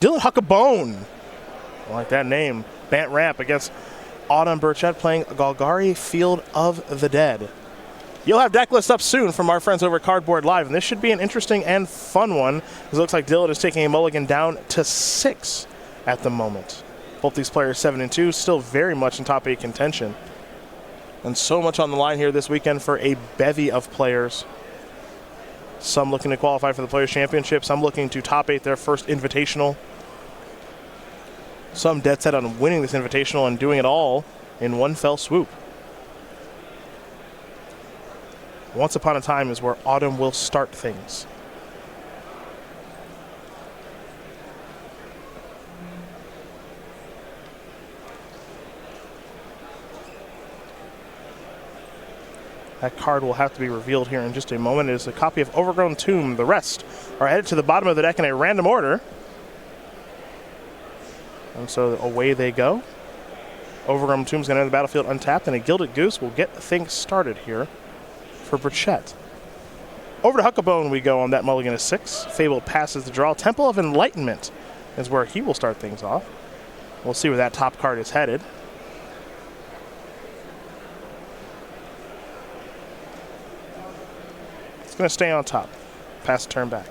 Dylan Huckabone. I like that name. Bant Ramp against Autumn Burchett playing Golgari Field of the Dead. You'll have deck lists up soon from our friends over at Cardboard Live, and this should be an interesting and fun one, because it looks like Dylan is taking a mulligan down to 6 at the moment. Both these players 7 and 2, still very much in top 8 contention. And so much on the line here this weekend for a bevy of players. Some looking to qualify for the Players' Championship, some looking to top 8 their first invitational. Some dead set on winning this invitational and doing it all in one fell swoop. Once upon a time is where Autumn will start things. That card will have to be revealed here in just a moment. It is a copy of Overgrown Tomb. The rest are headed to the bottom of the deck in a random order. And so away they go. Overgrown Tomb's going to enter the battlefield untapped, and a Gilded Goose will get things started here for Burchett. Over to Huckabone we go on that mulligan of 6. Fable passes the draw. Temple of Enlightenment is where he will start things off. We'll see where that top card is headed. It's going to stay on top. Pass the turn back.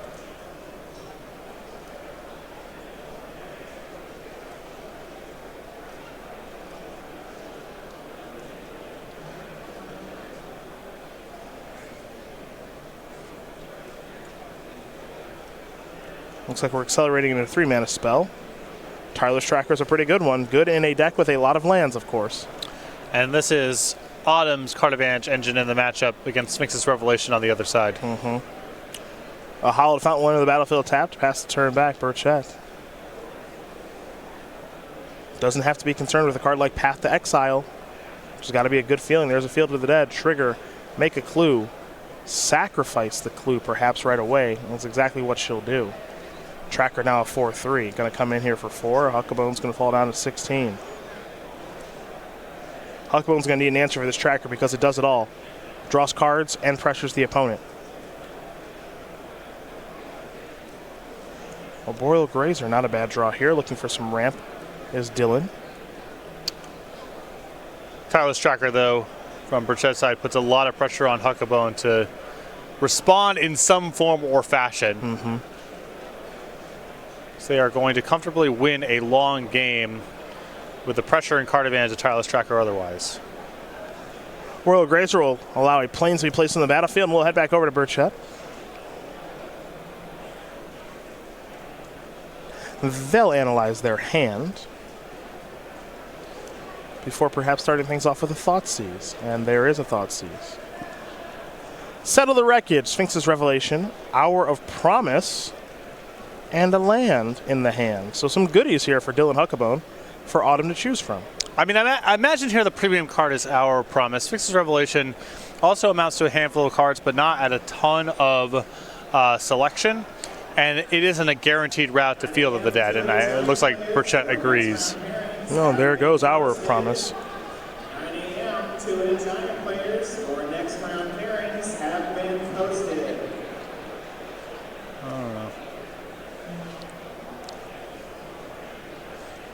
Looks like we're accelerating into a 3-mana spell. Tireless Tracker is a pretty good one. Good in a deck with a lot of lands, of course. And this is Autumn's card advantage engine in the matchup against Sphinx's Revelation on the other side. A Hollowed Fountain one in the battlefield tapped. Pass the turn back, Burchett. Doesn't have to be concerned with a card like Path to Exile. Just got to be a good feeling. There's a Field of the Dead. Trigger. Make a clue. Sacrifice the clue perhaps right away. That's exactly what she'll do. Tracker now a 4-3. Going to come in here for 4. Huckabone's going to fall down to 16. Huckabone's going to need an answer for this tracker because it does it all. Draws cards and pressures the opponent. Arboreal Grazer, not a bad draw here. Looking for some ramp is Dylan. Tireless Tracker, though, from Burchett's side, puts a lot of pressure on Huckabone to respond in some form or fashion. So they are going to comfortably win a long game with the pressure and card advantage of Tireless Tracker otherwise. Arboreal Grazer will allow a Plains to be placed on the battlefield, and we'll head back over to Burchett. They'll analyze their hand before perhaps starting things off with a Thoughtseize. And there is a Thoughtseize. Settle the Wreckage, Sphinx's Revelation, Hour of Promise, and a land in the hand. So some goodies here for Dylan Huckabone for Autumn to choose from. I mean, I imagine here the premium card is Hour of Promise. Sphinx's Revelation also amounts to a handful of cards, but not at a ton of selection. And it isn't a guaranteed route to Field of the Dead, and it looks like Burchett agrees. Oh, there goes Hour of Promise.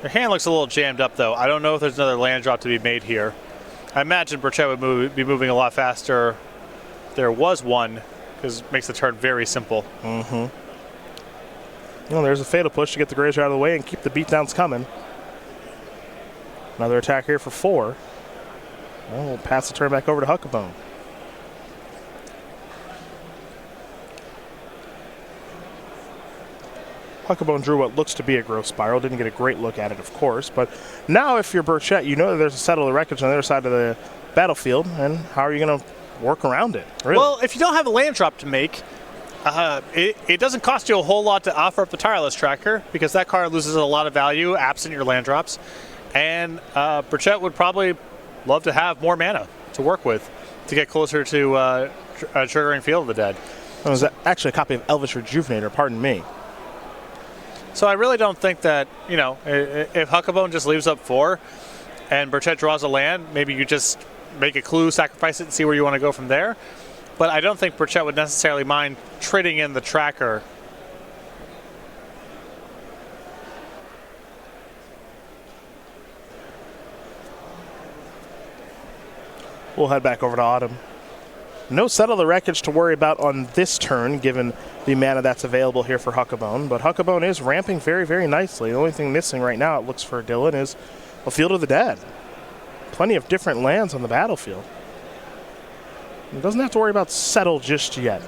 Their hand looks a little jammed up, though. I don't know if there's another land drop to be made here. I imagine Burchett would be moving a lot faster. There was one, because it makes the turn very simple. Well, there's a Fatal Push to get the Grazer out of the way and keep the beatdowns coming. Another attack here for 4. Well, we'll pass the turn back over to Huckabone. Huckabone drew what looks to be a growth spiral. Didn't get a great look at it, of course. But now if you're Burchett, you know that there's a Settle the Wreckage on the other side of the battlefield. And how are you going to work around it, really? Well, if you don't have a land drop to make, it doesn't cost you a whole lot to offer up the Tireless Tracker, because that card loses a lot of value absent your land drops. And Burchett would probably love to have more mana to work with to get closer to triggering Field of the Dead. It was actually a copy of Elvish Rejuvenator, pardon me. So I really don't think that, you know, if Huckabone just leaves up 4 and Burchett draws a land, maybe you just make a clue, sacrifice it, and see where you want to go from there. But I don't think Burchett would necessarily mind trading in the tracker. We'll head back over to Autumn. No Settle the Wreckage to worry about on this turn, given the mana that's available here for Huckabone. But Huckabone is ramping very, very nicely. The only thing missing right now, it looks for Dylan, is a Field of the Dead. Plenty of different lands on the battlefield. He doesn't have to worry about Settle just yet.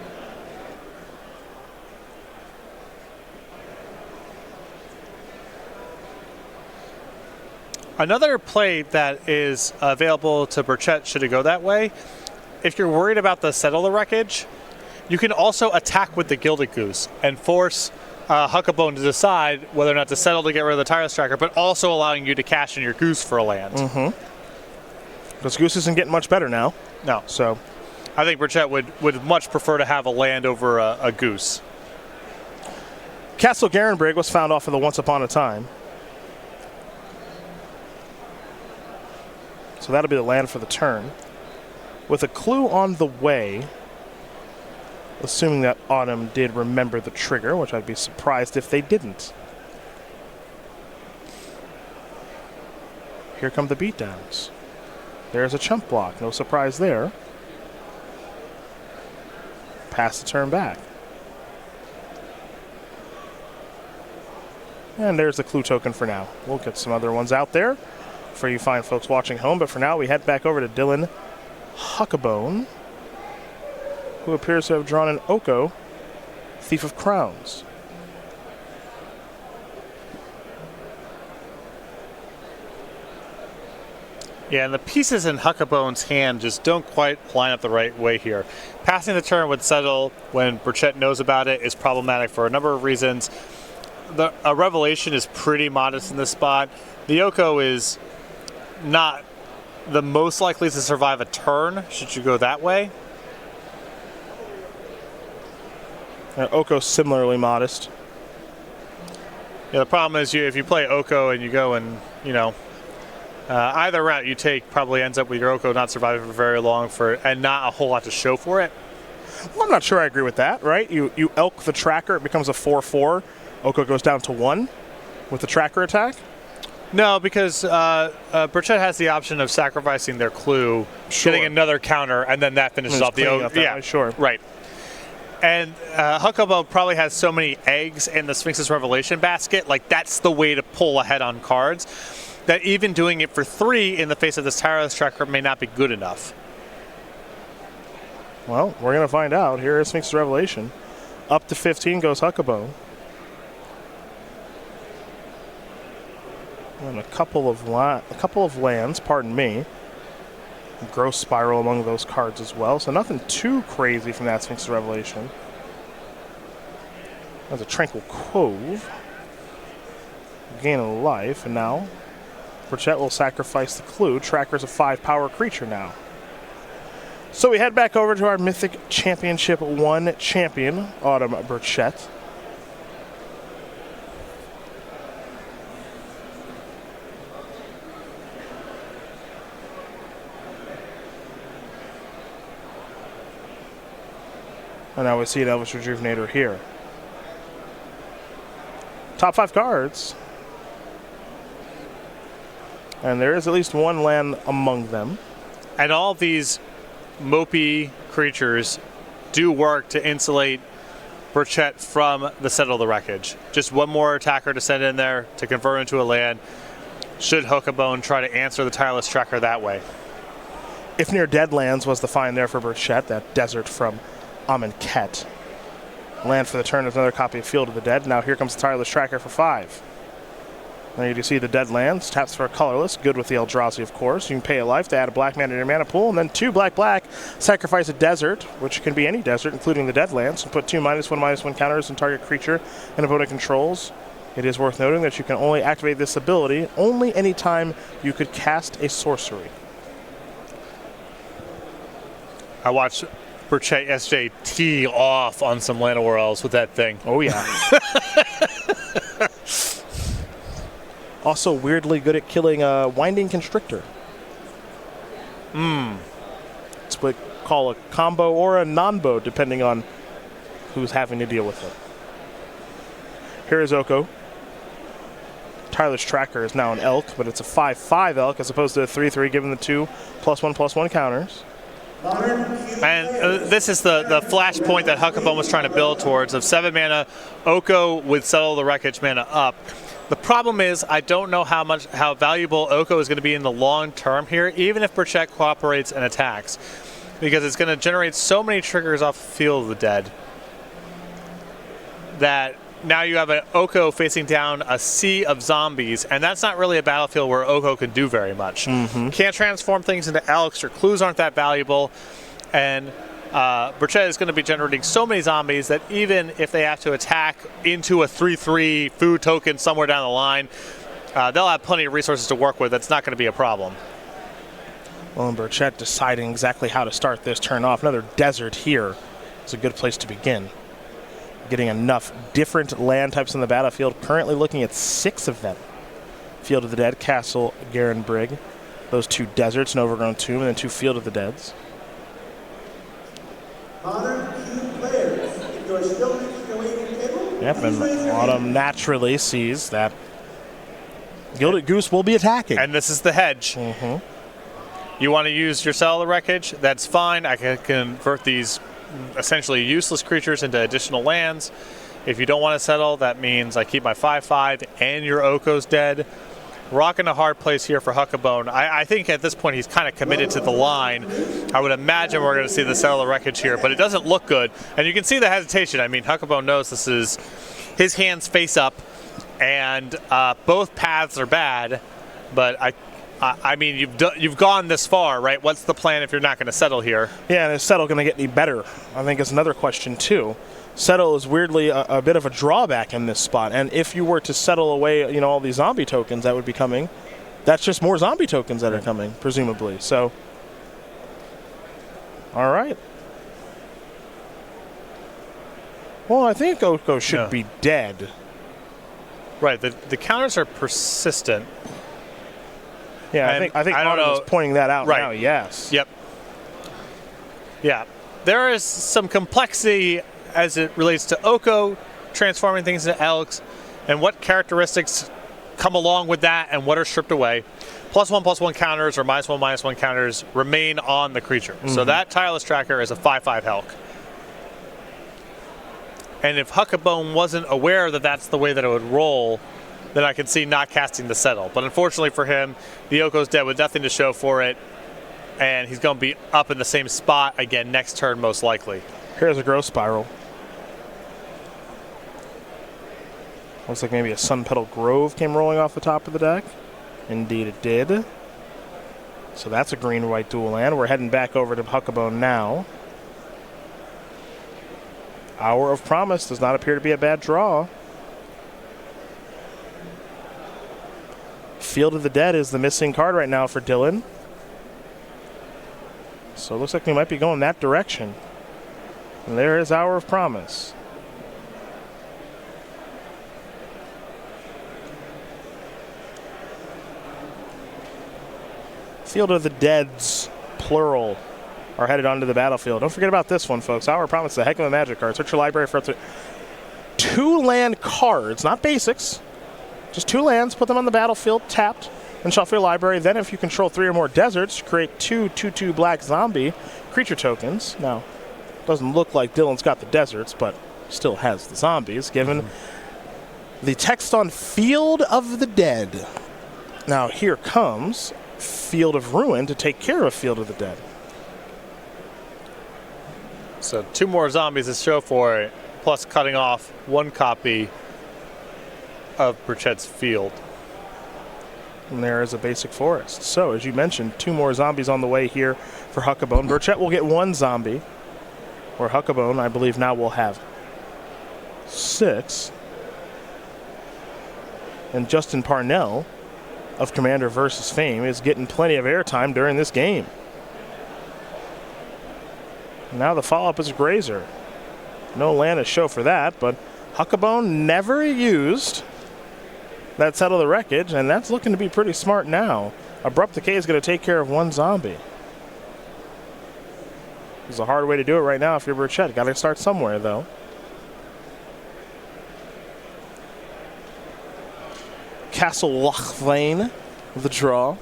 Another play that is available to Burchett should it go that way, if you're worried about the Settle the Wreckage, you can also attack with the Gilded Goose and force Huckabone to decide whether or not to settle to get rid of the Tireless Tracker, but also allowing you to cash in your Goose for a land. Because Goose isn't getting much better now. No. So I think Burchett would much prefer to have a land over a Goose. Castle Garenbrig was found off of the Once Upon a Time. So that'll be the land for the turn. With a clue on the way, assuming that Autumn did remember the trigger, which I'd be surprised if they didn't. Here come the beatdowns. There's a chump block, no surprise there. Pass the turn back. And there's the clue token for now. We'll get some other ones out there for you fine folks watching home, but for now we head back over to Dylan Huckabone, who appears to have drawn an Oko, Thief of Crowns. Yeah, and the pieces in Huckabone's hand just don't quite line up the right way here. Passing the turn with Settle when Burchett knows about it is problematic for a number of reasons. A Revelation is pretty modest in this spot. The Oko is not the most likely to survive a turn, should you go that way. Oko similarly modest. Yeah, the problem is if you play Oko and you go and, either route you take probably ends up with your Oko not surviving for very long and not a whole lot to show for it. Well, I'm not sure I agree with that, right? You elk the tracker, it becomes a 4/4. Oko goes down to 1 with the tracker attack. No, because Burchett has the option of sacrificing their clue, getting another counter, and then that finishes off the Oko. Yeah, sure. Right. And Huckabone probably has so many eggs in the Sphinx's Revelation basket, like that's the way to pull ahead on cards, that even doing it for 3 in the face of this Tireless Tracker may not be good enough. Well, we're going to find out. Here is Sphinx's Revelation. Up to 15 goes Huckabone. And a couple of lands, pardon me. Gross Spiral among those cards as well. So nothing too crazy from that Sphinx's Revelation. There's a Tranquil Cove. Gain a life, and now Burchett will sacrifice the clue. Tracker's a 5-power creature now. So we head back over to our Mythic Championship 1 champion, Autumn Burchett. And now we see an Elvish Rejuvenator here. Top 5 cards. And there is at least one land among them. And all these mopey creatures do work to insulate Burchett from the Settle the Wreckage. Just one more attacker to send in there to convert into a land, should Huckabone try to answer the Tireless Tracker that way. If Near Deadlands was the find there for Burchett, that desert from Amonkhet. Land for the turn is another copy of Field of the Dead. Now here comes the Tireless Tracker for 5. There you see the Dead Lands. Taps for a colorless. Good with the Eldrazi, of course. You can pay a life to add a black mana to your mana pool, and then 2 black. Sacrifice a desert, which can be any desert, including the Dead Lands, and put 2 -1/-1 counters on target creature and opponent controls. It is worth noting that you can only activate this ability only anytime you could cast a sorcery. I watched Burchett yesterday tee off on some Llanowar with that thing. Oh, yeah. Also weirdly good at killing a Winding Constrictor. It's what we call a combo or a non-bo, depending on who's having to deal with it. Here is Oko. Tyler's tracker is now an elk, but it's a 5-5 elk as opposed to a 3-3, given the 2+1/+1 counters. And this is the flashpoint that Huckabone was trying to build towards of 7 mana. Oko would settle the wreckage mana up. The problem is I don't know how valuable Oko is going to be in the long term here, even if Burchett cooperates and attacks, because it's going to generate so many triggers off Field of the Dead that now you have an Oko facing down a sea of zombies, and that's not really a battlefield where Oko can do very much. Can't transform things into elks. Your clues aren't that valuable, and Burchett is going to be generating so many zombies that even if they have to attack into a 3/3 food token somewhere down the line, they'll have plenty of resources to work with. That's not going to be a problem. Well, and Burchett deciding exactly how to start this turn off. Another desert here is a good place to begin. Getting enough different land types on the battlefield. Currently looking at 6 of them. Field of the Dead, Castle, Garen Brigg. Those 2 deserts, an overgrown tomb, and then 2 Field of the Deads. Modern queue players, if you're still making your way to the table, Yep, and Autumn naturally sees that Gilded Goose will be attacking. And this is the hedge. You want to use your Settle the Wreckage? That's fine. I can convert these essentially useless creatures into additional lands. If you don't want to settle, that means I keep my 5/5 and your Oko's dead. Rocking a hard place here for Huckabone. I think at this point he's kind of committed to the line. I would imagine we're going to see the Settle the Wreckage here, but it doesn't look good. And you can see the hesitation. I mean, Huckabone knows this is his hands face up, and both paths are bad, but I mean, you've gone this far, right? What's the plan if you're not going to settle here? Yeah, and is Settle going to get any better? I think is another question, too. Settle is weirdly a bit of a drawback in this spot, and if you were to settle away, all these zombie tokens that would be coming, that's just more zombie tokens that are coming, presumably. So, all right. Well, I think Oko should be dead. Right, the counters are persistent. Yeah, I think Autumn is pointing that out now, yes. Yep. Yeah. There is some complexity as it relates to Oko transforming things into elks and what characteristics come along with that and what are stripped away. +1/+1 counters or -1/-1 counters remain on the creature. So that tireless tracker is a 5/5 elk. And if Huckabone wasn't aware that that's the way that it would roll, then I can see not casting the settle. But unfortunately for him, the Oko's dead with nothing to show for it, and he's going to be up in the same spot again next turn most likely. Here's a growth spiral. Looks like maybe a Sun Petal Grove came rolling off the top of the deck. Indeed it did. So that's a green-white dual land. We're heading back over to Huckabone now. Hour of Promise does not appear to be a bad draw. Field of the Dead is the missing card right now for Dylan. So it looks like we might be going that direction. And there is Hour of Promise. Field of the Deads, plural, are headed onto the battlefield. Don't forget about this one, folks. Hour of Promise is a heck of a magic card. Search your library for up to 2 land cards, not basics. Just 2 lands, put them on the battlefield, tapped, and shuffle your library. Then if you control 3 or more deserts, create 2 2/2 black zombie creature tokens. Now, doesn't look like Dylan's got the deserts, but still has the zombies, given the text on Field of the Dead. Now here comes Field of Ruin to take care of Field of the Dead. So 2 more zombies to show for it, plus cutting off 1 copy of Burchett's field. And there is a basic forest. So, as you mentioned, 2 more zombies on the way here for Huckabone. Burchett will get 1 zombie, where Huckabone, I believe, now will have 6. And Justin Parnell of Commander vs. Fame is getting plenty of airtime during this game. Now the follow-up is Grazer. No land to show for that, but Huckabone never used that Settle the Wreckage, and that's looking to be pretty smart now. Abrupt Decay is going to take care of 1 zombie. It's a hard way to do it right now if you're Burchett. Got to start somewhere, though. Castle Lochvain of the draw.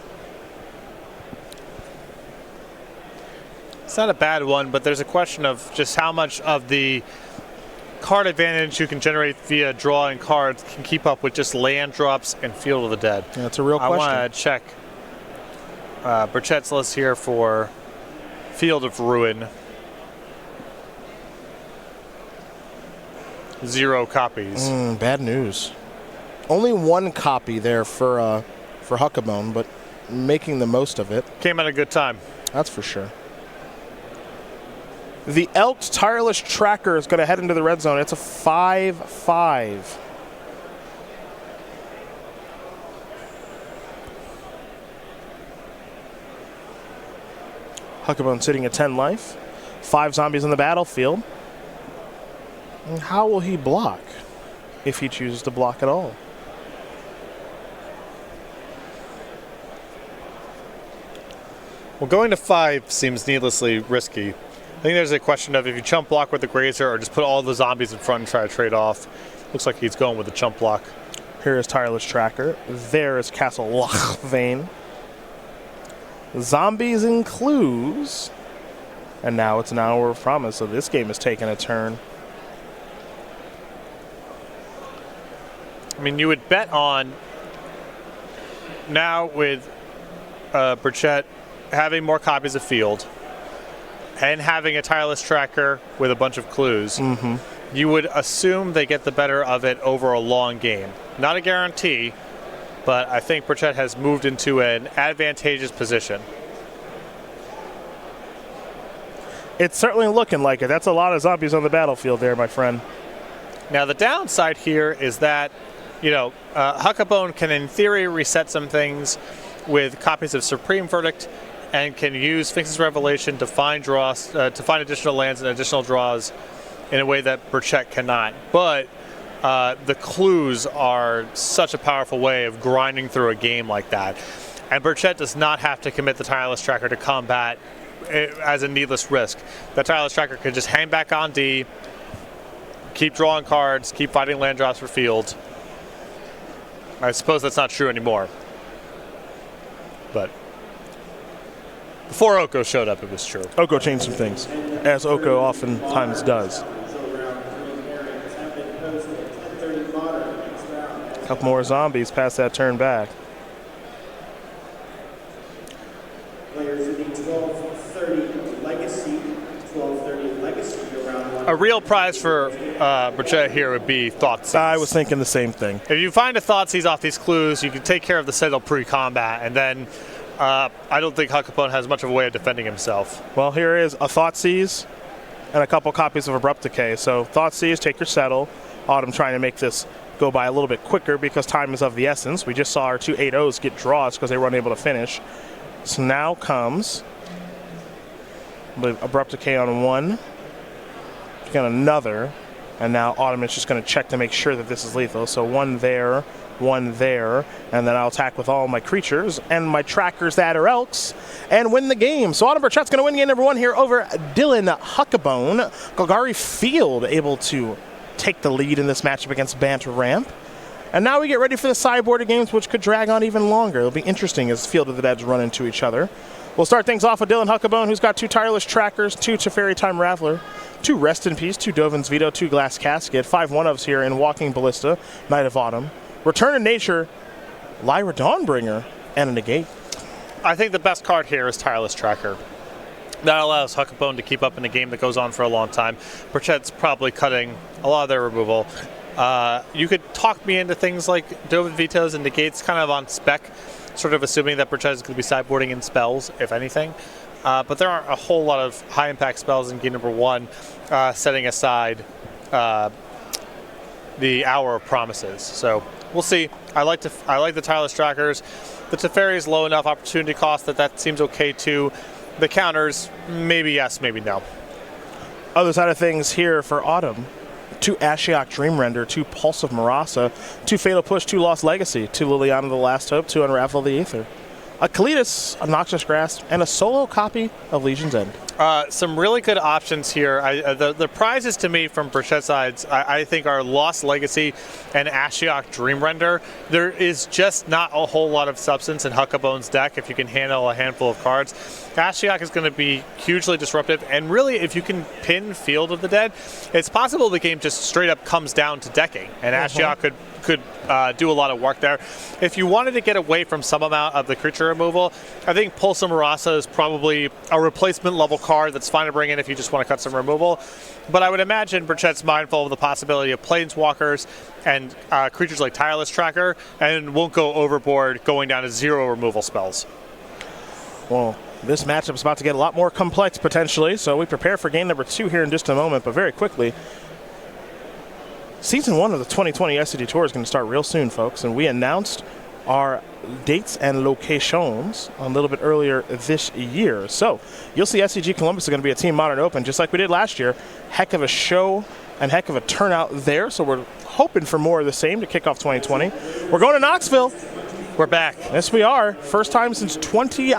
It's not a bad one, but there's a question of just how much of the card advantage you can generate via drawing cards can keep up with just land drops and Field of the Dead. Yeah, that's a real question. I want to check Burchett's list here for Field of Ruin. 0 copies. Bad news. Only 1 copy there for Huckabone, but making the most of it. Came at a good time. That's for sure. The Elks Tireless Tracker is going to head into the red zone. It's a 5-5. Huckabone sitting at 10 life. 5 zombies on the battlefield. And how will he block? If he chooses to block at all. Well, going to 5 seems needlessly risky. I think there's a question of if you chump block with the Grazer or just put all the zombies in front and try to trade off. Looks like he's going with the chump block. Here is Tireless Tracker. There is Castle Lochvain. Zombies and clues. And now it's an Hour of Promise, so this game is taking a turn. I mean, you would bet on now with Burchett having more copies of Field and having a Tireless Tracker with a bunch of clues. You would assume they get the better of it over a long game. Not a guarantee, but I think Burchett has moved into an advantageous position. It's certainly looking like it. That's a lot of zombies on the battlefield there, my friend. Now, the downside here is that, you know, Huckabone can, in theory, reset some things with copies of Supreme Verdict and can use Sphinx's Revelation to find draws, to find additional lands and additional draws in a way that Burchett cannot. But the clues are such a powerful way of grinding through a game like that. And Burchett does not have to commit the Tireless Tracker to combat as a needless risk. The Tireless Tracker can just hang back on D, keep drawing cards, keep fighting land drops for Field. I suppose that's not true anymore. But before Oko showed up, it was true. Oko changed some things, as Oko oftentimes does. A couple more zombies past that turn back. Players in the 12:30 Legacy, 12:30 Legacy around 1. A real prize for Burchett here would be Thoughtseize. I was thinking the same thing. If you find a Thoughtseize off these clues, you can take care of the Citadel pre-combat, and then I don't think Huckabone has much of a way of defending himself. Well, here is a Thoughtseize and a couple copies of Abrupt Decay. So Thoughtseize, take your settle. Autumn trying to make this go by a little bit quicker because time is of the essence. We just saw our 2 8-0s get draws because they were unable to finish. So now comes, I believe, Abrupt Decay on 1. Got another. And now Autumn is just going to check to make sure that this is lethal. So 1 there, 1 there, and then I'll attack with all my creatures and my trackers that are Elks and win the game. So Autumn Burchett's going to win game number 1 here over Dylan Huckabone. Golgari Field able to take the lead in this matchup against Bant Ramp. And now we get ready for the sideboarded games, which could drag on even longer. It'll be interesting as Field of the Dead run into each other. We'll start things off with Dylan Huckabone, who's got 2 Tireless Trackers, 2 Teferi Time Raveler, 2 Rest in Peace, 2 Dovin's Veto, 2 Glass Casket, 5 one-ofs here in Walking Ballista, Night of Autumn, Return to Nature, Lyra Dawnbringer, and a Negate. I think the best card here is Tireless Tracker. That allows Huckabone to keep up in a game that goes on for a long time. Burchett's probably cutting a lot of their removal. You could talk me into things like Dovin Vetoes and Negates kind of on spec, sort of assuming that Burchett is going to be sideboarding in spells, if anything. But there aren't a whole lot of high-impact spells in game number 1, setting aside the Hour of Promises. So we'll see. I like the Tireless Trackers. The Teferi is low enough opportunity cost that seems okay too. The counters, maybe yes, maybe no. Other side of things here for Autumn. 2 Ashiok Dreamrender, 2 Pulse of Marasa, 2 Fatal Push, 2 Lost Legacy, 2 Liliana the Last Hope, 2 Unravel the Aether, a Kalitas, a Noxious Grasp, and a solo copy of Legion's End. Some really good options here. The prizes to me from Burchett's sides, I think, are Lost Legacy and Ashiok Dream Render. There is just not a whole lot of substance in Huckabone's deck if you can handle a handful of cards. Ashiok is going to be hugely disruptive, and really, if you can pin Field of the Dead, it's possible the game just straight up comes down to decking, and Ashiok could do a lot of work there. If you wanted to get away from some amount of the creature removal, I think Pulsa Marasa is probably a replacement level card that's fine to bring in if you just want to cut some removal. But I would imagine Burchett's mindful of the possibility of Planeswalkers and creatures like Tireless Tracker, and won't go overboard going down to 0 removal spells. Well, this matchup is about to get a lot more complex potentially, so we prepare for game number 2 here in just a moment, but very quickly, Season 1 of the 2020 SCG Tour is going to start real soon, folks, and we announced our dates and locations a little bit earlier this year. So you'll see SCG Columbus is going to be a Team Modern Open, just like we did last year. Heck of a show and heck of a turnout there, so we're hoping for more of the same to kick off 2020. We're going to Knoxville. We're back. Yes, we are. First time since 15.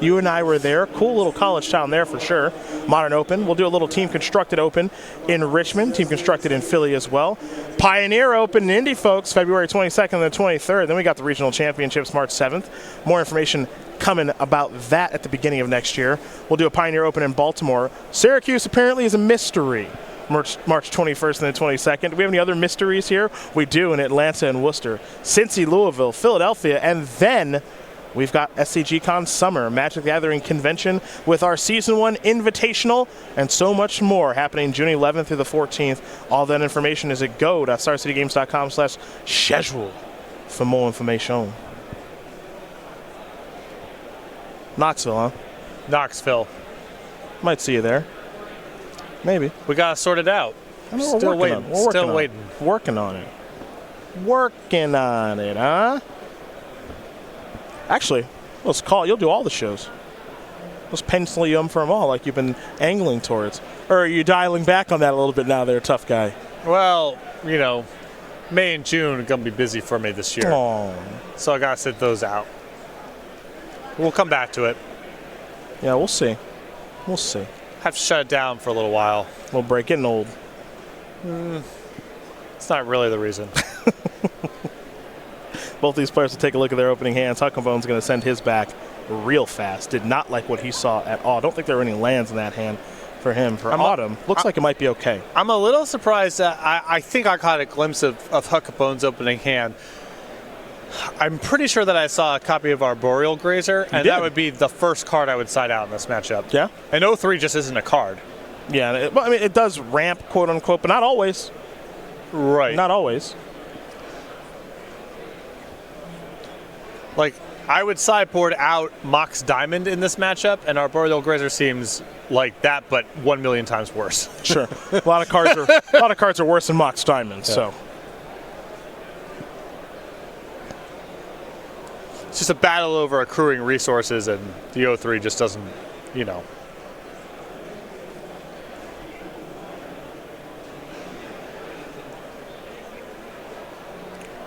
You and I were there. Cool little college town there for sure. Modern Open. We'll do a little Team Constructed Open in Richmond. Team Constructed in Philly as well. Pioneer Open in Indy, folks, February 22nd and the 23rd. Then we got the Regional Championships March 7th. More information coming about that at the beginning of next year. We'll do a Pioneer Open in Baltimore. Syracuse apparently is a mystery. March 21st and the 22nd. Do we have any other mysteries here? We do in Atlanta and Worcester. Cincy, Louisville, Philadelphia, and then we've got SCGCON Summer, Magic the Gathering Convention with our Season 1 Invitational, and so much more happening June 11th through the 14th. All that information is at go.starcitygames.com/schedule for more information. Knoxville, huh? Knoxville. Might see you there. Maybe. We got to sort it out. Still waiting. Still waiting. Working on it. Working on it, huh? Actually, let's call it. You'll do all the shows. Let's pencil you in for them all like you've been angling towards. Or are you dialing back on that a little bit now there, tough guy? Well, you know, May and June are going to be busy for me this year. Oh. So I got to sit those out. We'll come back to it. Yeah, we'll see. We'll see. Have to shut it down for a little while. We'll break getting old. It's not really the reason. Both these players will take a look at their opening hands. Huckabone's going to send his back real fast. Did not like what he saw at all. Don't think there were any lands in that hand for him. For Autumn, looks like it might be okay. I'm a little surprised that I think I caught a glimpse of Huckabone's opening hand. I'm pretty sure that I saw a copy of Arboreal Grazer, and that would be the first card I would side out in this matchup. Yeah? And 0-3 just isn't a card. Yeah, well, I mean, it does ramp, quote unquote, but not always. Right. Not always. Like, I would sideboard out Mox Diamond in this matchup, and Arboreal Grazer seems like that, but 1 million times worse. Sure. A lot of cards are worse than Mox Diamond, so. It's just a battle over accruing resources, and the 0-3 just doesn't, you know.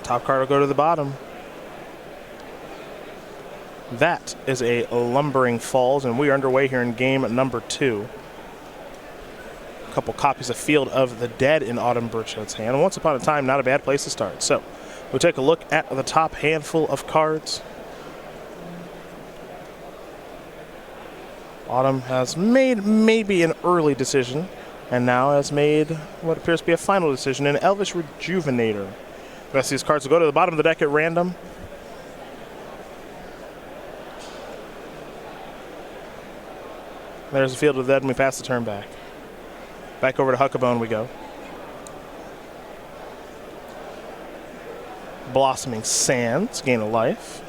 Top card will go to the bottom. That is a Lumbering Falls, and we are underway here in game number 2. A couple copies of Field of the Dead in Autumn Burchett's hand. Once upon a time, not a bad place to start. So we'll take a look at the top handful of cards. Autumn has made maybe an early decision, and now has made what appears to be a final decision in Elvish Rejuvenator. The rest of these cards will go to the bottom of the deck at random. There's the Field of the Dead, and we pass the turn back. Back over to Huckabone we go. Blossoming Sands, gain a life.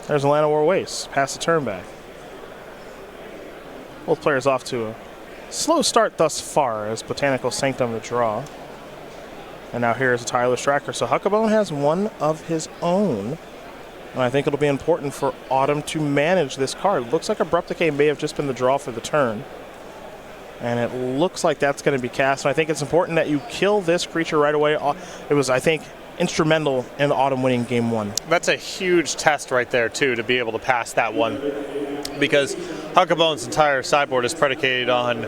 There's Atlanta War Waste. Pass the turn back. Both players off to a slow start thus far as Botanical Sanctum the draw. And now here's a Tireless Tracker. So Huckabone has one of his own. And I think it'll be important for Autumn to manage this card. Looks like Abrupt Decay may have just been the draw for the turn. And it looks like that's going to be cast. And I think it's important that you kill this creature right away. It was, I think, instrumental in Autumn winning game 1. That's a huge test right there, too, to be able to pass that one. Because Huckabone's entire sideboard is predicated on,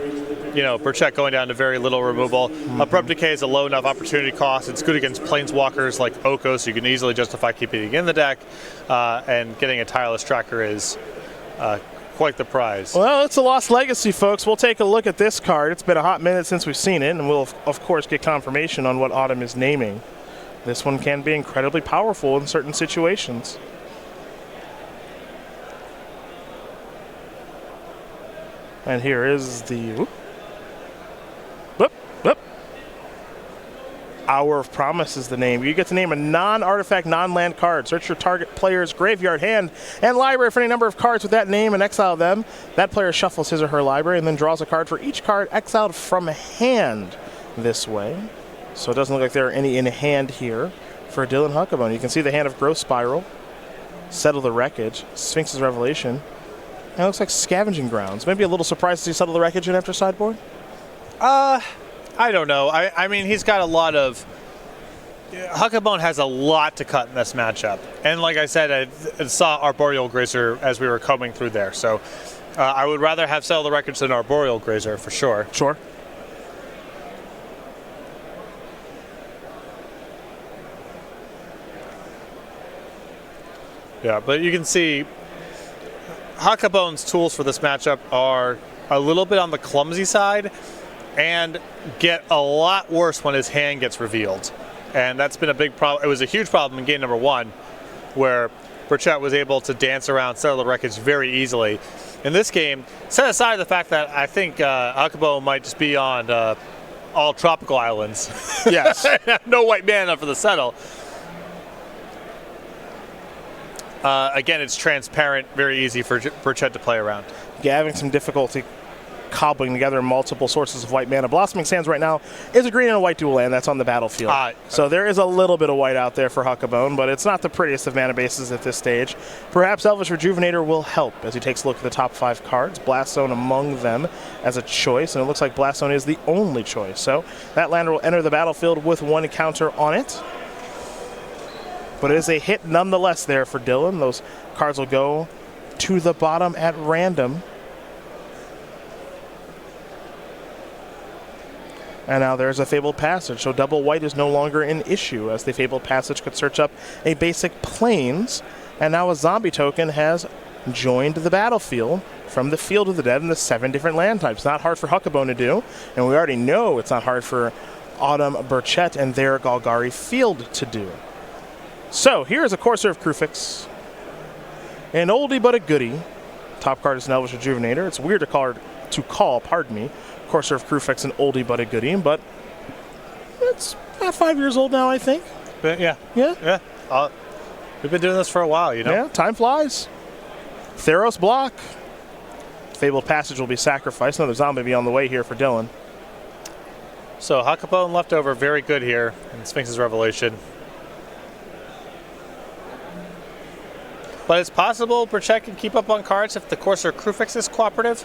Burchett going down to very little removal. Abrupt Decay is a low enough opportunity cost. It's good against planeswalkers like Oko, so you can easily justify keeping it in the deck. And getting a Tireless Tracker is quite the prize. Well, it's a Lost Legacy, folks. We'll take a look at this card. It's been a hot minute since we've seen it, and we'll, of course, get confirmation on what Autumn is naming. This one can be incredibly powerful in certain situations. And here is the Hour of Promise is the name. You get to name a non-artifact, non-land card. Search your target player's graveyard, hand, and library for any number of cards with that name and exile them. That player shuffles his or her library and then draws a card for each card exiled from hand this way. So it doesn't look like there are any in hand here for Dylan Huckabone. You can see the hand of Growth Spiral, Settle the Wreckage, Sphinx's Revelation, and it looks like Scavenging Grounds. Maybe a little surprised to see Settle the Wreckage in after sideboard? I don't know. I mean, he's got a lot of... Huckabone has a lot to cut in this matchup. And like I said, I saw Arboreal Grazer as we were combing through there. So I would rather have Settle the Wreckage than Arboreal Grazer for sure. Sure. Yeah, but you can see Huckabone's tools for this matchup are a little bit on the clumsy side and get a lot worse when his hand gets revealed. And that's been a big problem. It was a huge problem in game number 1 where Burchett was able to dance around Settle the Wreckage very easily. In this game, set aside the fact that I think Huckabone might just be on all tropical islands. Yes. No white mana for the Settle. Again, it's transparent, very easy for Burchett to play around. Yeah, having some difficulty cobbling together multiple sources of white mana. Blossoming Sands right now is a green and a white dual land that's on the battlefield. So there is a little bit of white out there for Huckabone, but it's not the prettiest of mana bases at this stage. Perhaps Elvish Rejuvenator will help as he takes a look at the top 5 cards. Blast Zone among them as a choice, and it looks like Blast Zone is the only choice. So that land will enter the battlefield with 1 counter on it. But it is a hit nonetheless there for Dylan. Those cards will go to the bottom at random. And now there's a Fabled Passage, so double white is no longer an issue, as the Fabled Passage could search up a basic Plains, and now a zombie token has joined the battlefield from the Field of the Dead in the 7 different land types. Not hard for Huckabone to do, and we already know it's not hard for Autumn Burchett and their Golgari Field to do. So here's a Courser of Kruphix, an oldie but a goodie. Top card is an Elvish Rejuvenator. It's weird to call, Courser of Kruphix an oldie but a goodie, but it's about 5 years old now, I think. Yeah. We've been doing this for a while, Yeah, time flies. Theros block. Fabled Passage will be sacrificed. Another zombie will be on the way here for Dylan. So Huckabone left over very good here in Sphinx's Revelation. But it's possible Burchett can keep up on cards if the Courser Kruphix is cooperative.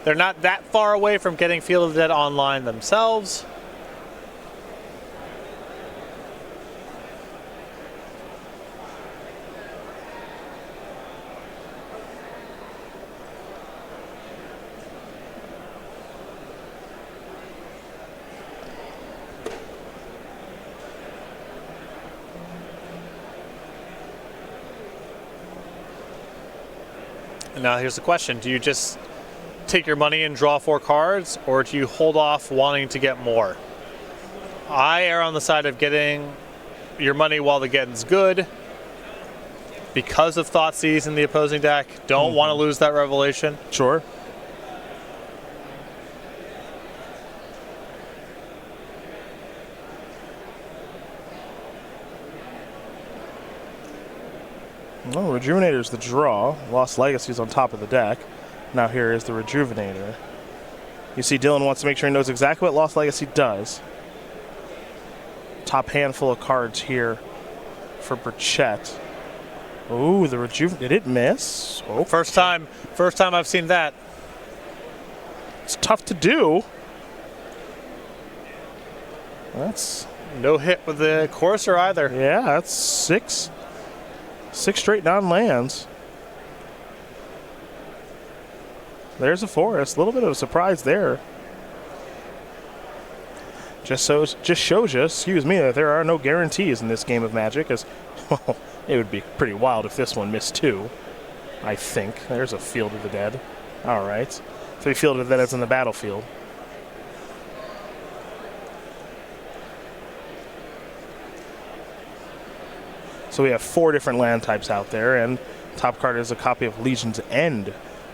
They're not that far away from getting Field of the Dead online themselves. Now here's the question. Do you just take your money and draw 4 cards, or do you hold off wanting to get more? I err on the side of getting your money while the getting's good because of Thoughtseize in the opposing deck. Don't want to lose that Revelation. Sure. Well, Rejuvenator's the draw. Lost Legacy's on top of the deck. Now here is the Rejuvenator. You see Dylan wants to make sure he knows exactly what Lost Legacy does. Top handful of cards here for Burchett. Ooh, the Rejuvenator. Did it miss? Oh, First time I've seen that. It's tough to do. That's No hit with the courser either. yeah, that's six straight non-lands. There's a forest. A little bit of a surprise there. Just shows you, excuse me, that there are no guarantees in this game of Magic. As well, it would be pretty wild if this one missed 2. I think there's a Field of the Dead. All right, 3 Field of the Dead in the battlefield. So we have 4 different land types out there, and top card is a copy of Legion's End,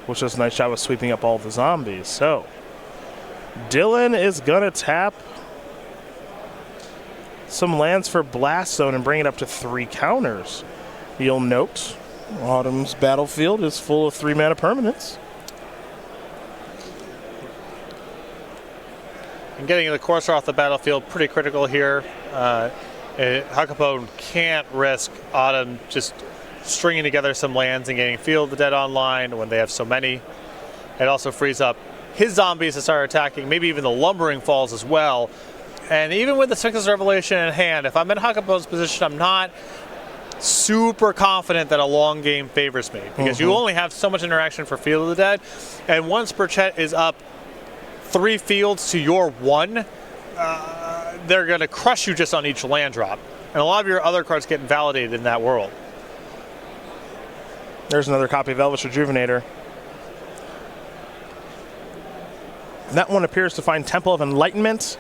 which does a nice job of sweeping up all the zombies. So Dylan is gonna tap some lands for Blast Zone and bring it up to 3 counters. You'll note Autumn's battlefield is full of 3-mana permanents. And getting the courser off the battlefield, pretty critical here. Huckabone can't risk Autumn just stringing together some lands and getting Field of the Dead online when they have so many. It also frees up his zombies to start attacking, maybe even the Lumbering Falls as well. And even with the Sphinx's Revelation in hand, if I'm in Huckabone's position, I'm not super confident that a long game favors me, because you only have so much interaction for Field of the Dead. And once Burchett is up 3 fields to your 1, they're going to crush you just on each land drop. And a lot of your other cards get invalidated in that world. There's another copy of Elvish Rejuvenator. That one appears to find Temple of Enlightenment,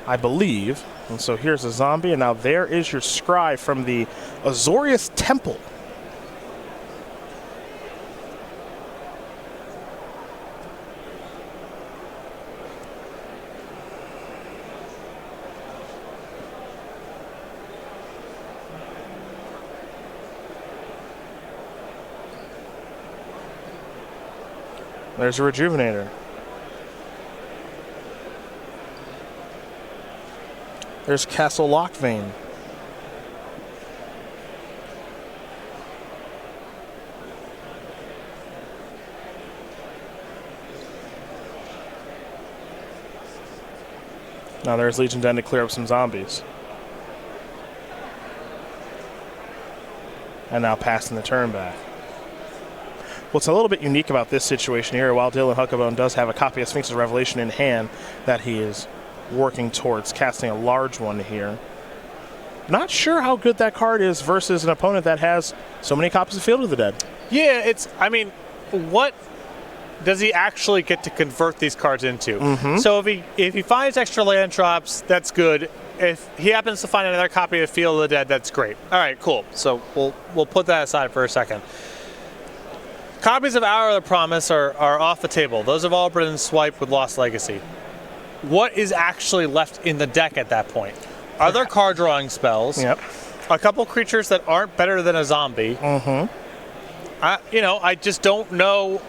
I believe. And so here's a zombie, and now there is your scry from the Azorius Temple. There's a Rejuvenator. There's Castle Lockvane. Now there's Legion's End to clear up some zombies. And now passing the turn back. What's a little bit unique about this situation here, while Dylan Huckabone does have a copy of Sphinx's Revelation in hand that he is working towards casting a large one here. Not sure how good that card is versus an opponent that has so many copies of Field of the Dead. Yeah, I mean, what does he actually get to convert these cards into? So if he finds extra land drops, that's good. If he happens to find another copy of Field of the Dead, that's great. All right, cool. So we'll put that aside for a second. Copies of Hour of the Promise are off the table. Those have all been swiped with Lost Legacy. What is actually left in the deck at that point? Are there card drawing spells? Yep. A couple creatures that aren't better than a zombie. I just don't know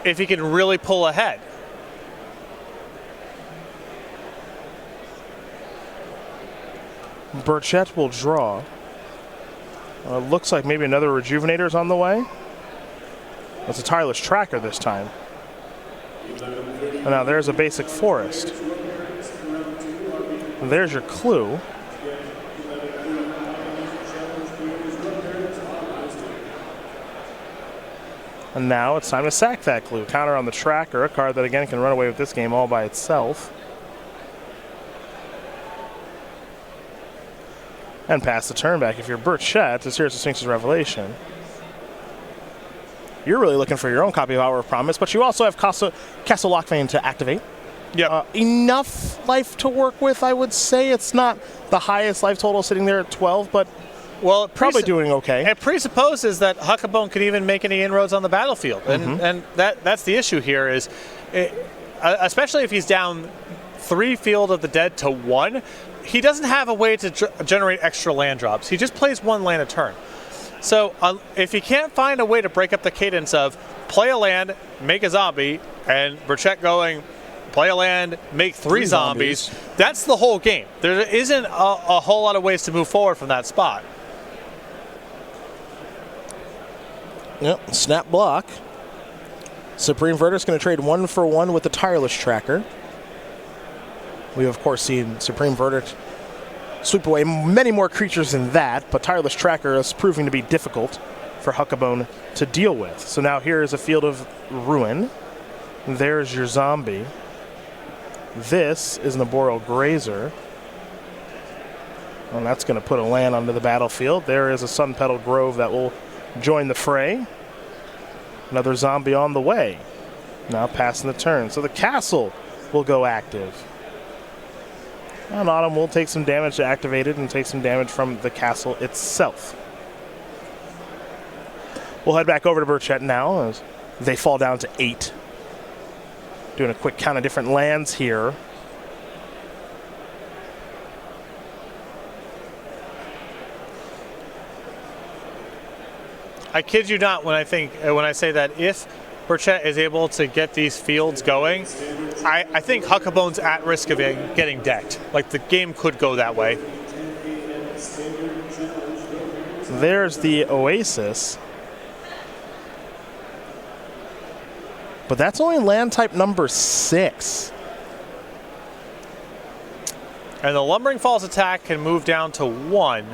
if he can really pull ahead. Burchett will draw. Looks like maybe another Rejuvenator's on the way. It's a Tireless Tracker this time. And now there's a basic forest. And there's your clue. And now it's time to sack that clue. Counter on the tracker, a card that again can run away with this game all by itself. And pass the turn back. If you're Burchett, this here's the Sphinx's Revelation. You're really looking for your own copy of Hour of Promise, but you also have Castle Lockvane to activate. Yep. Enough life to work with, I would say. It's not the highest life total sitting there at 12, but probably doing okay. It presupposes that Huckabone could even make any inroads on the battlefield. And that's the issue here is, especially if he's down 3 Field of the Dead to 1, he doesn't have a way to generate extra land drops. He just plays 1 land a turn. So if he can't find a way to break up the cadence of play a land, make a zombie, and Burchett going play a land, make 3 zombies, that's the whole game. There isn't a whole lot of ways to move forward from that spot. Yep, snap block. Supreme Verdi's going to trade 1 for 1 with the Tireless Tracker. We've, of course, seen Supreme Verdict sweep away many more creatures than that, but Tireless Tracker is proving to be difficult for Huckabone to deal with. So now here is a Field of Ruin. There's your zombie. This is an Arboreal Grazer. And that's going to put a land onto the battlefield. There is a Sun Petal Grove that will join the fray. Another zombie on the way. Now passing the turn. So the castle will go active. And Autumn will take some damage to activate it and take some damage from the castle itself. We'll head back over to Burchett now as they fall down to 8. Doing a quick count of different lands here. I kid you not when I say that if Burchett is able to get these fields going, I think Huckabone's at risk of getting decked. Like, the game could go that way. There's the Oasis. But that's only land type number 6. And the Lumbering Falls attack can move down to 1.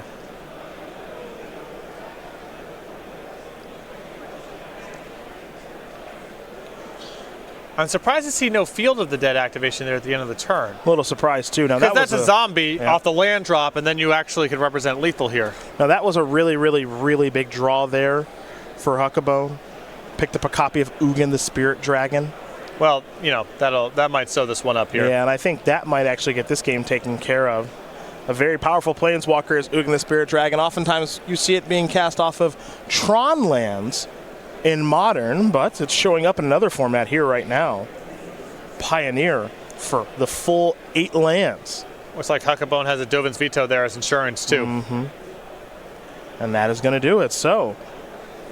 I'm surprised to see no Field of the Dead activation there at the end of the turn. A little surprised too. Now because that's a zombie off the land drop, and then you actually could represent lethal here. Now that was a really, really, really big draw there for Huckabone. Picked up a copy of Ugin the Spirit Dragon. Well, you know, that might sew this one up here. Yeah, and I think that might actually get this game taken care of. A very powerful Planeswalker is Ugin the Spirit Dragon. Oftentimes you see it being cast off of Tron lands in Modern, but it's showing up in another format here right now. Pioneer for the full 8 lands. Looks like Huckabone has a Dovin's Veto there as insurance too. Mm-hmm. And that is going to do it. So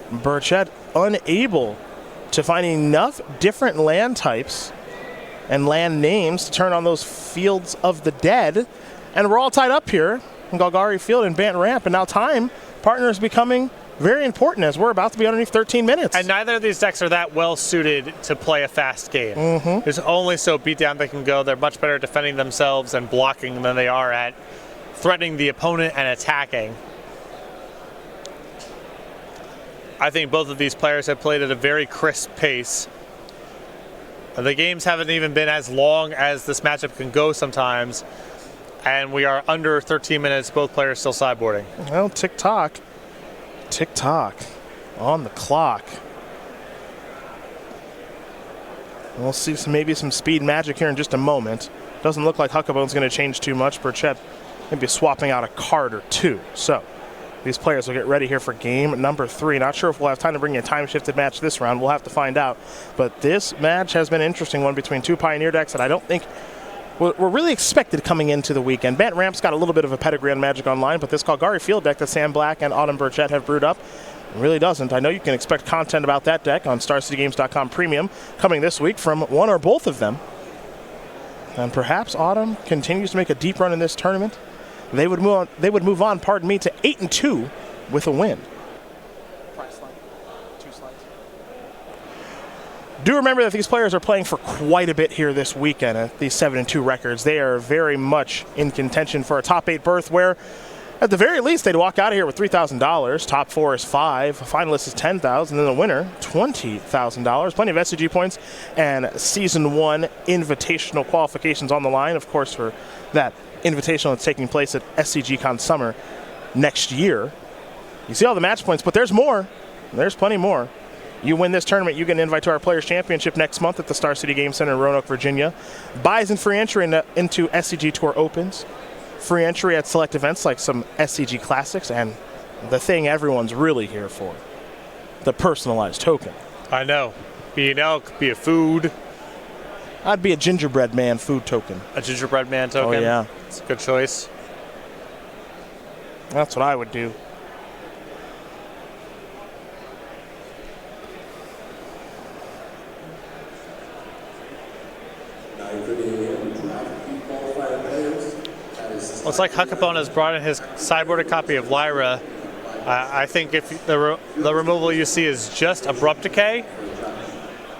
Burchett unable to find enough different land types and land names to turn on those Fields of the Dead. And we're all tied up here in Golgari Field and Bant Ramp. And now time, partner is becoming very important as we're about to be underneath 13 minutes. And neither of these decks are that well suited to play a fast game. Mm-hmm. There's only so beatdown they can go. They're much better defending themselves and blocking than they are at threatening the opponent and attacking. I think both of these players have played at a very crisp pace. The games haven't even been as long as this matchup can go sometimes. And we are under 13 minutes, both players still sideboarding. Well, tick-tock. Tick-tock on the clock. We'll see maybe some speed magic here in just a moment. Doesn't look like Huckabone's going to change too much. Burchett maybe swapping out a card or two. So these players will get ready here for game number 3. Not sure if we'll have time to bring you a time-shifted match this round. We'll have to find out. But this match has been an interesting one between two Pioneer decks that I don't think were really expected coming into the weekend. Bant Ramp's got a little bit of a pedigree on Magic Online, but this Golgari Field deck that Sam Black and Autumn Burchett have brewed up really doesn't. I know you can expect content about that deck on StarCityGames.com Premium coming this week from one or both of them. And perhaps Autumn continues to make a deep run in this tournament. They would move on, pardon me, to 8-2 with a win. Do remember that these players are playing for quite a bit here this weekend at these 7-2 records. They are very much in contention for a top 8 berth where, at the very least, they'd walk out of here with $3,000. Top 4 is $5,000. A finalist is $10,000. And then the winner, $20,000. Plenty of SCG points and Season 1 invitational qualifications on the line, of course, for that invitational that's taking place at SCGCON Summer next year. You see all the match points, but there's more. There's plenty more. You win this tournament, you get an invite to our Players' Championship next month at the Star City Game Center in Roanoke, Virginia. Buys and free entry into SCG Tour Opens. Free entry at select events like some SCG Classics, and the thing everyone's really here for, the personalized token. I know. Be an elk, be a food. I'd be a gingerbread man food token. A gingerbread man token? Oh, yeah. It's a good choice. That's what I would do. Looks like Huckabone has brought in his sideboarded copy of Lyra. I think if the removal you see is just Abrupt Decay,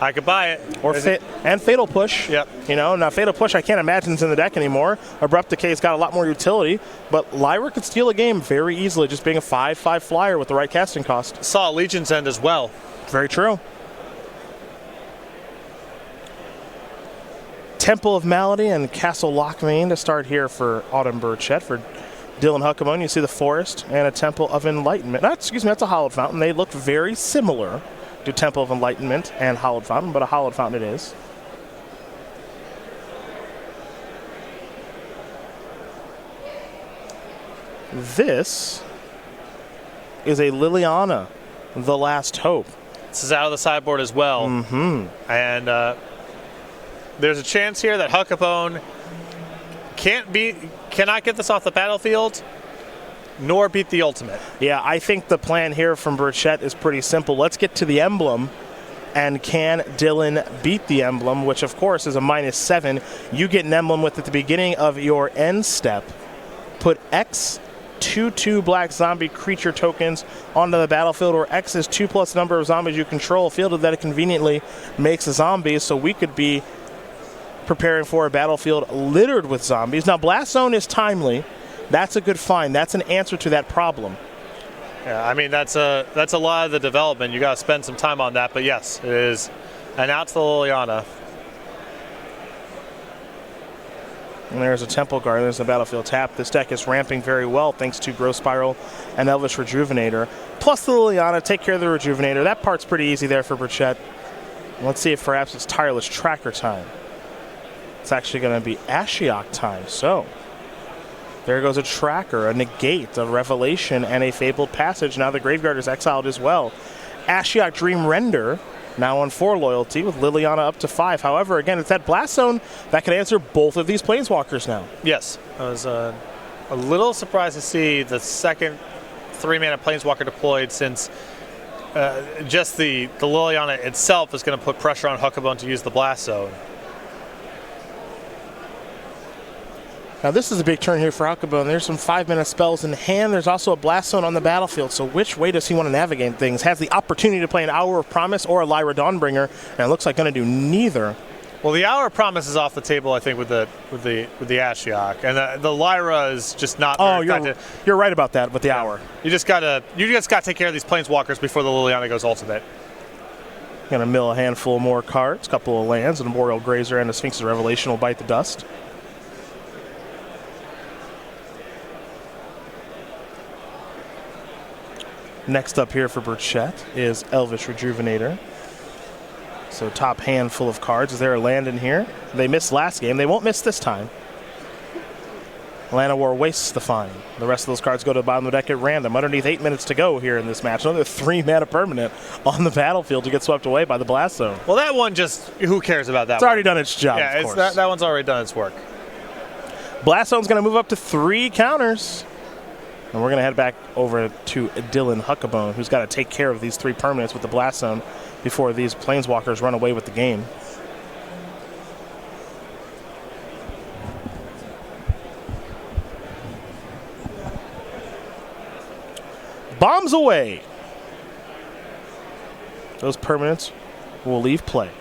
I could buy it. Or and Fatal Push. Yep. You know, now Fatal Push I can't imagine is in the deck anymore. Abrupt Decay's got a lot more utility, but Lyra could steal a game very easily just being a 5/5 flyer with the right casting cost. Saw Legion's End as well. Very true. Temple of Malady and Castle Lockmain to start here for Autumn Burchett. For Dylan Huckabone, you see the Forest and a Temple of Enlightenment. No, excuse me, that's a Hallowed Fountain. They look very similar to Temple of Enlightenment and Hallowed Fountain, but a Hallowed Fountain it is. This is a Liliana, the Last Hope. This is out of the sideboard as well. Mm-hmm. And there's a chance here that Huckabone cannot get this off the battlefield, nor beat the ultimate. Yeah, I think the plan here from Burchett is pretty simple. Let's get to the emblem, and can Dylan beat the emblem, which of course is a -7. You get an emblem with at the beginning of your end step. Put X 2/2 black zombie creature tokens onto the battlefield, or X is 2+ number of zombies you control, fielded that it conveniently makes a zombie, so we could be preparing for a battlefield littered with zombies. Now, Blast Zone is timely. That's a good find. That's an answer to that problem. Yeah, I mean, that's a lot of the development. You got to spend some time on that, but yes, it is an out to the Liliana. And there's a Temple Guard. There's a battlefield tap. This deck is ramping very well thanks to Growth Spiral and Elvish Rejuvenator. Plus the Liliana, take care of the Rejuvenator. That part's pretty easy there for Burchett. Let's see if perhaps it's Tireless Tracker time. It's actually going to be Ashiok time. So there goes a Tracker, a Negate, a Revelation, and a Fabled Passage. Now the Graveguard is exiled as well. Ashiok Dream Render now on 4 loyalty with Liliana up to 5. However, again, it's that Blast Zone that can answer both of these Planeswalkers now. Yes, I was a little surprised to see the second 3-mana Planeswalker deployed, since just the Liliana itself is going to put pressure on Huckabone to use the Blast Zone. Now this is a big turn here for Huckabone. There's some 5-mana spells in hand. There's also a Blast Zone on the battlefield. So which way does he want to navigate things? Has the opportunity to play an Hour of Promise or a Lyra Dawnbringer, and it looks like going to do neither. Well, the Hour of Promise is off the table, I think, with the Ashiok, and the Lyra is just not. Oh, you're right about that. With the Hour, you just gotta take care of these Planeswalkers before the Liliana goes ultimate. Gonna mill a handful more cards, a couple of lands, and a Boreal Grazer and a Sphinx's Revelation will bite the dust. Next up here for Burchett is Elvish Rejuvenator. So top handful of cards. Is there a land in here? They missed last game. They won't miss this time. Llanowar wastes the fine. The rest of those cards go to the bottom of the deck at random. Underneath 8 minutes to go here in this match. Another 3-mana permanent on the battlefield to get swept away by the Blast Zone. Well, that one just, who cares about that It's one? already done its job, yeah, of course. That one's already done its work. Blast Zone's going to move up to 3 counters. And we're going to head back over to Dylan Huckabone, who's got to take care of these 3 permanents with the Blast Zone before these Planeswalkers run away with the game. Bombs away. Those permanents will leave play.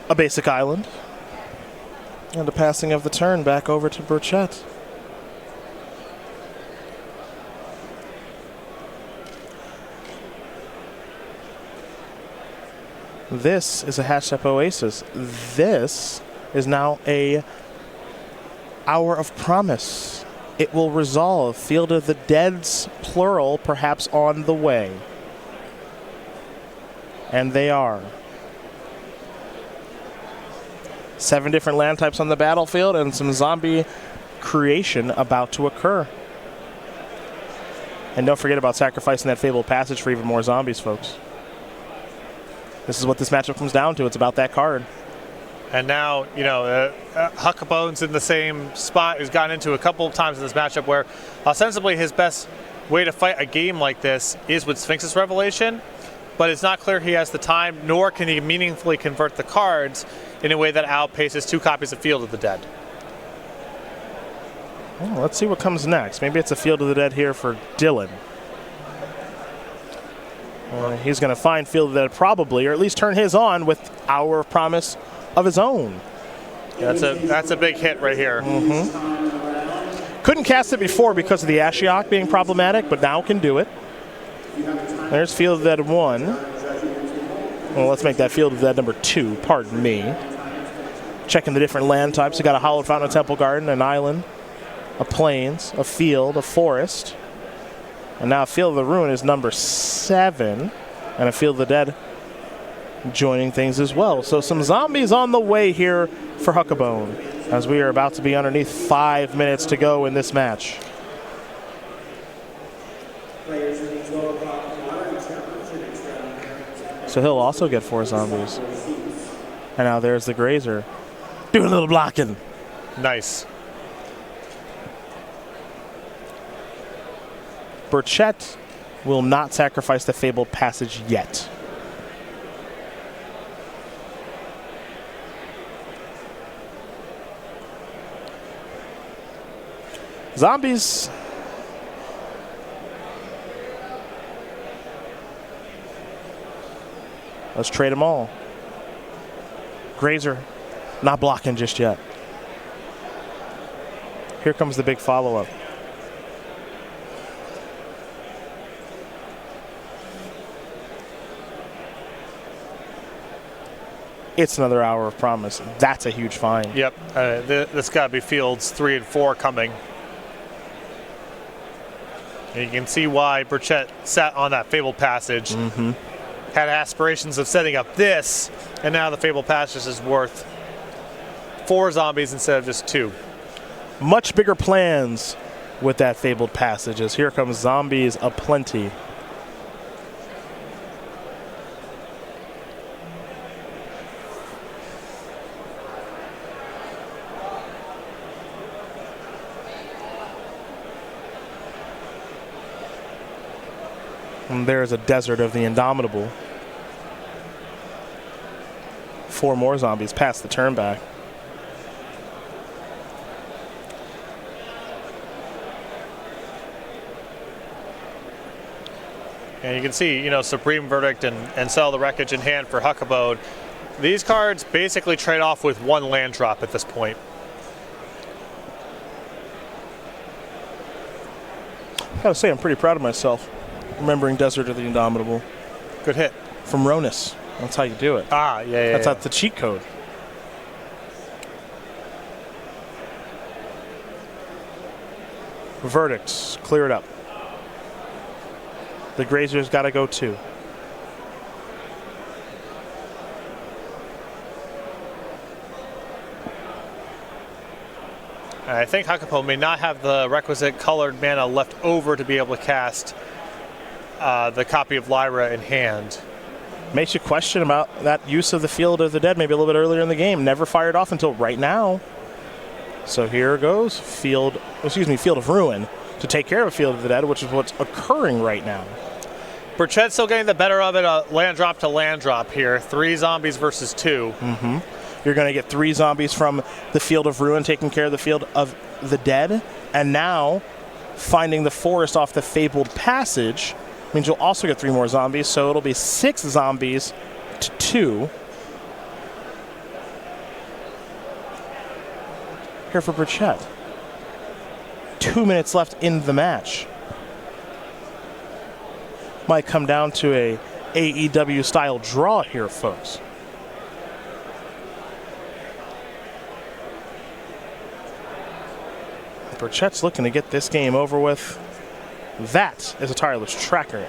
A basic island. And a passing of the turn back over to Burchett. This is a Hatchet Oasis. This is now a Hour of Promise. It will resolve. Field of the Dead's plural perhaps on the way. And they are. 7 different land types on the battlefield and some zombie creation about to occur. And don't forget about sacrificing that Fabled Passage for even more zombies, folks. This is what this matchup comes down to. It's about that card. And now, Huckabone's in the same spot. He's gotten into a couple of times in this matchup where ostensibly his best way to fight a game like this is with Sphinx's Revelation, but it's not clear he has the time, nor can he meaningfully convert the cards in a way that outpaces 2 copies of Field of the Dead. Well, let's see what comes next. Maybe it's a Field of the Dead here for Dylan. He's going to find Field of the Dead probably, or at least turn his on with Hour of Promise of his own. That's a big hit right here. Couldn't cast it before because of the Ashiok being problematic, but now can do it. There's Field of the Dead 1. Well, let's make that Field of the Dead number 2, pardon me. Checking the different land types. We got a Hallowed Fountain, a Temple Garden, an island, a plains, a field, a forest. And now Field of the Ruin is number 7. And a Field of the Dead joining things as well. So some zombies on the way here for Huckabone as we are about to be underneath 5 minutes to go in this match. So he'll also get 4 zombies. And now there's the Grazer. Doing a little blocking. Nice. Burchett will not sacrifice the Fabled Passage yet. Zombies. Let's trade them all. Grazer not blocking just yet. Here comes the big follow-up. It's another Hour of Promise. That's a huge find. Yep. This got to be fields 3 and 4 coming. And you can see why Burchett sat on that Fabled Passage. Had aspirations of setting up this, and now the Fabled Passage is worth 4 zombies instead of just 2. Much bigger plans with that Fabled Passage as here comes zombies aplenty. And there's a Desert of the Indomitable. 4 more zombies past the turn back. And you can see, Supreme Verdict and Sell the Wreckage in hand for Huckabone. These cards basically trade off with 1 land drop at this point. I gotta say, I'm pretty proud of myself. Remembering Desert of the Indomitable. Good hit. From Ronus. That's how you do it. Yeah. That's the cheat code. Verdicts. Clear it up. The Grazer's got to go too. I think Huckabone may not have the requisite colored mana left over to be able to cast the copy of Lyra in hand. Makes you question about that use of the Field of the Dead maybe a little bit earlier in the game. Never fired off until right now. So here goes Field of Ruin to take care of a Field of the Dead, which is what's occurring right now. Burchett still getting the better of it, land drop to land drop here. 3 zombies versus 2. You're going to get 3 zombies from the Field of Ruin taking care of the Field of the Dead. And now finding the forest off the Fabled Passage means you'll also get 3 more zombies, so it'll be 6 zombies to 2. Here for Burchett. 2 minutes left in the match. Might come down to a AEW style draw here, folks. Burchett's looking to get this game over with. That is a tireless tracker.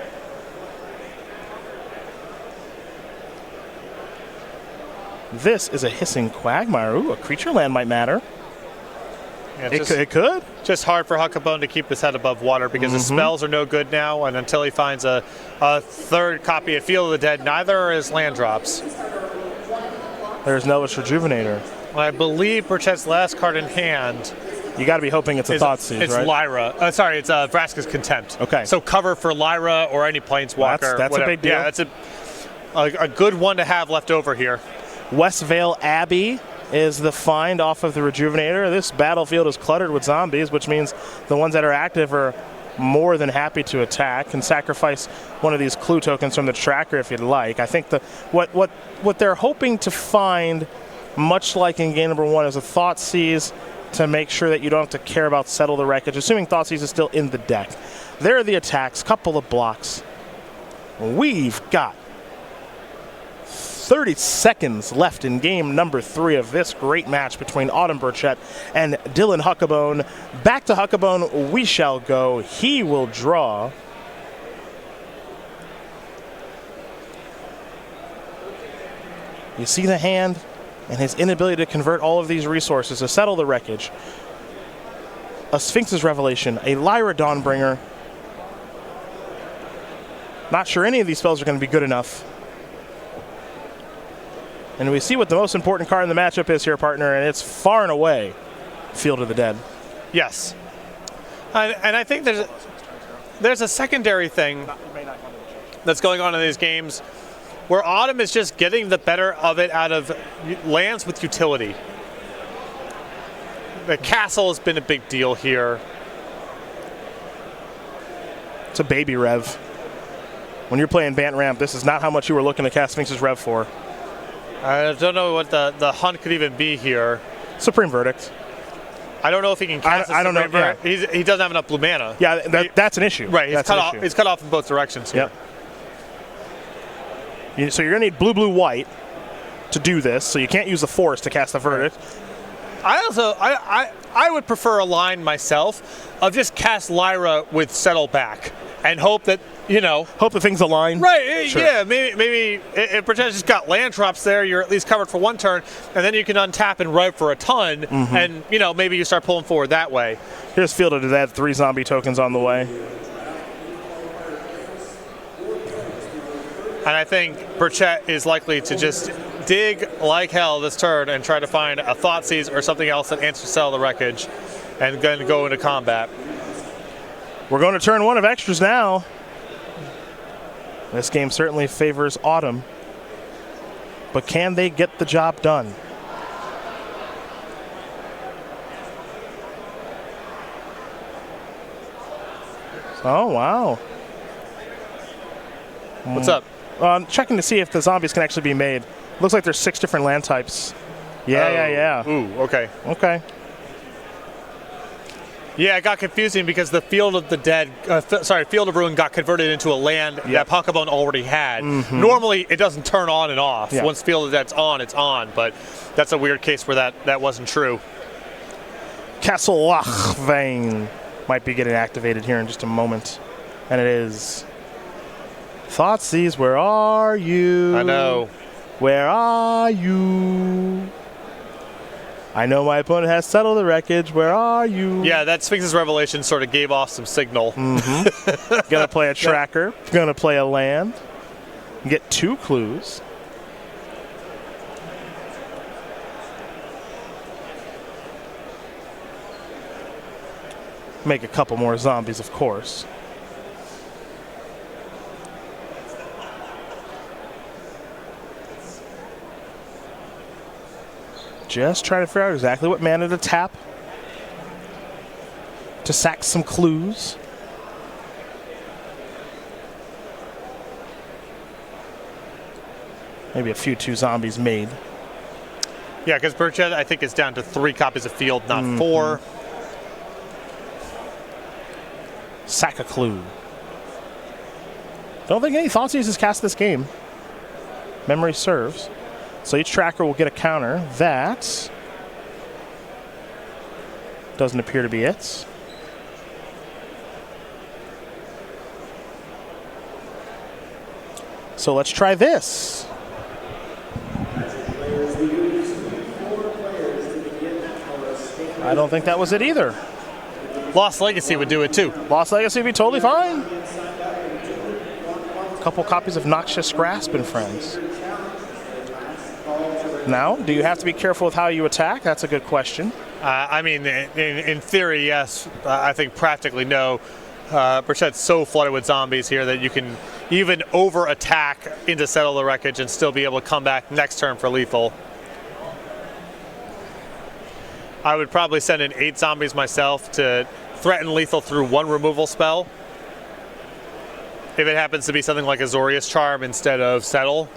This is a hissing quagmire. Ooh, a creature land might matter. Yeah, It could. Just hard for Huckabone to keep his head above water because his spells are no good now, and until he finds a 3rd copy of Field of the Dead, neither are his land drops. There's Novice Rejuvenator. I believe Burchett's last card in hand You got to be hoping it's a Thoughtseize, it's right? Lyra. It's Vraska's Contempt. Okay. So cover for Lyra or any Planeswalker. That's a big deal. Yeah, that's a good one to have left over here. Westvale Abbey is the find off of the Rejuvenator. This battlefield is cluttered with zombies, which means the ones that are active are more than happy to attack. Can sacrifice one of these clue tokens from the tracker if you'd like. I think what they're hoping to find, much like in game number 1, is a Thoughtseize to make sure that you don't have to care about Settle the Wreckage, assuming Thoughtseize is still in the deck. There are the attacks, couple of blocks. We've got 30 seconds left in game number 3 of this great match between Autumn Burchett and Dylan Huckabone. Back to Huckabone we shall go. He will draw. You see the hand and his inability to convert all of these resources to Settle the Wreckage. A Sphinx's Revelation, a Lyra Dawnbringer. Not sure any of these spells are going to be good enough. And we see what the most important card in the matchup is here, partner, and it's far and away Field of the Dead. Yes. And I think there's a secondary thing that's going on in these games where Autumn is just getting the better of it out of lands with utility. The castle has been a big deal here. It's a baby rev. When you're playing Bant Ramp, this is not how much you were looking to cast Sphinx's Rev for. I don't know what the hunt could even be here. Supreme Verdict. I don't know if he can cast I don't know. Yeah. He doesn't have enough blue mana. Yeah, that's an issue. Right, that's cut off. He's cut off in both directions here. Yep. So you're going to need blue, blue, white to do this, so you can't use the Force to cast the Verdict. I would prefer a line myself of just cast Lyra with Settle back and hope that, Hope the things align. Right, Sure. yeah, maybe if Burchett just got land drops there, you're at least covered for one turn, and then you can untap and rev for a ton, and, maybe you start pulling forward that way. Here's Field of the Dead, 3 zombie tokens on the way. And I think Burchett is likely to just dig like hell this turn and try to find a Thoughtseize or something else that answers Settle the Wreckage and then go into combat. We're going to turn 1 of extras now. This game certainly favors Autumn. But can they get the job done? Oh, wow. What's up? Checking to see if the zombies can actually be made. Looks like there's 6 different land types. Yeah. Ooh, okay. Okay. Yeah, it got confusing because the Field of the Dead, Field of Ruin got converted into a land that Huckabone already had. Normally, it doesn't turn on and off. Yeah. Once Field of the Dead's on, it's on. But that's a weird case where that wasn't true. Castle Lachvane might be getting activated here in just a moment. And it is. Thoughtseize, where are you? I know. Where are you? I know my opponent has Settled the Wreckage. Where are you? Yeah, that Sphinx's Revelation sort of gave off some signal. Gonna play a tracker. Gonna play a land. Get 2 clues. Make a couple more zombies, of course. Just trying to figure out exactly what mana to tap to sack some clues. Maybe a few 2 zombies made. Yeah, because Burchett, I think, is down to 3 copies of Field, not 4. Sack a clue. Don't think any Thoughtseize is cast this game. Memory serves. So each tracker will get a counter. That doesn't appear to be it. So let's try this. I don't think that was it either. Lost Legacy would do it too. Lost Legacy would be totally fine. A couple copies of Noxious Grasp and friends. Now, do you have to be careful with how you attack? That's a good question. I mean, in theory, yes. I think practically no. Burchett's so flooded with zombies here that you can even over-attack into Settle the Wreckage and still be able to come back next turn for lethal. I would probably send in 8 zombies myself to threaten lethal through 1 removal spell. If it happens to be something like Azorius Charm instead of Settle.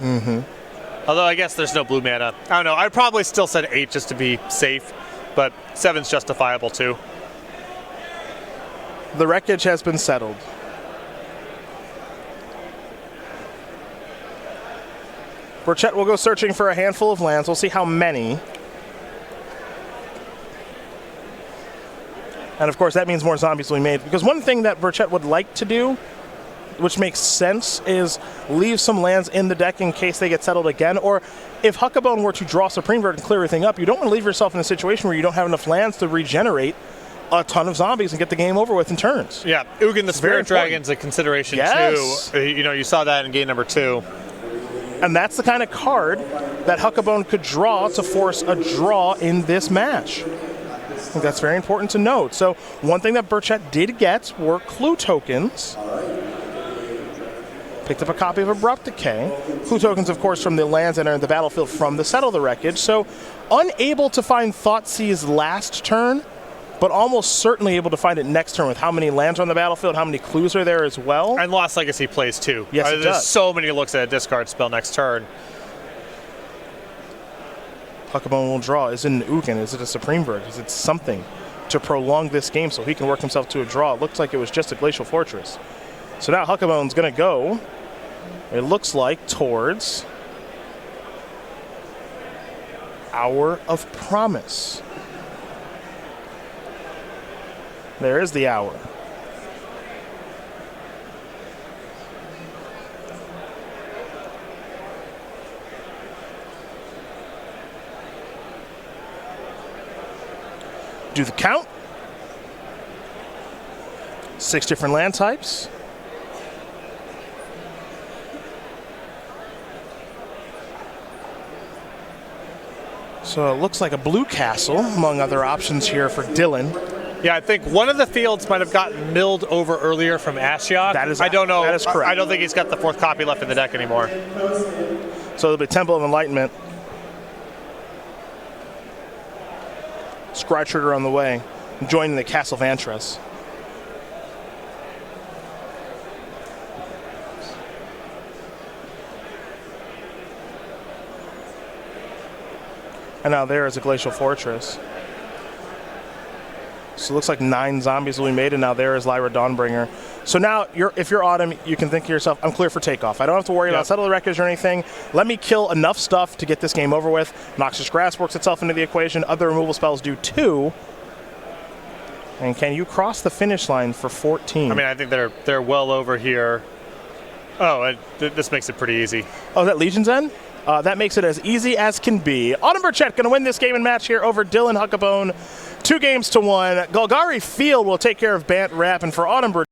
Although I guess there's no blue mana. I don't know. I'd probably still send 8 just to be safe, but 7's justifiable too. The wreckage has been settled. Burchett will go searching for a handful of lands. We'll see how many. And of course, that means more zombies will be made. Because one thing that Burchett would like to do, which makes sense, is leave some lands in the deck in case they get settled again. Or if Huckabone were to draw Supreme Verdict and clear everything up, you don't want to leave yourself in a situation where you don't have enough lands to regenerate a ton of zombies and get the game over with in turns. Yeah, Ugin the Spirit Dragon's a consideration too. You know, you saw that in game number 2. And that's the kind of card that Huckabone could draw to force a draw in this match. I think that's very important to note. So one thing that Burchett did get were clue tokens. Picked up a copy of Abrupt Decay. Clue tokens, of course, from the lands that are in the battlefield from the Settle the Wreckage. So unable to find Thoughtseize last turn, but almost certainly able to find it next turn with how many lands are on the battlefield, how many clues are there as well. And Lost Legacy plays too. Yes, it There's does. so many looks at a discard spell next turn. Huckabone will draw. Is it an Ugin? Is it a Supreme Verdict? Is it something to prolong this game so he can work himself to a draw? It looks like it was just a Glacial Fortress. So now Huckabone's going to go, it looks like, towards Hour of Promise. There is the Hour. Do the count. 6 different land types. So it looks like a blue castle, among other options here for Dylan. Yeah, I think one of the fields might have gotten milled over earlier from Ashiok. I don't know. That is correct. I don't think he's got the 4th copy left in the deck anymore. So it'll be Temple of Enlightenment. Scry Trigger on the way, joining the Castle Vantress. And now there is a Glacial Fortress. So it looks like 9 zombies will be made, and now there is Lyra Dawnbringer. So now, if you're Autumn, you can think to yourself, I'm clear for takeoff. I don't have to worry about Settle the Wreckage or anything. Let me kill enough stuff to get this game over with. Noxious Grass works itself into the equation. Other removal spells do too. And can you cross the finish line for 14? I mean, I think they're well over here. Oh, this makes it pretty easy. Oh, is that Legion's End? That makes it as easy as can be. Autumn Burchett going to win this game and match here over Dylan Huckabone. 2-1. Golgari Field will take care of Bant Rap, and for Autumn Burchett,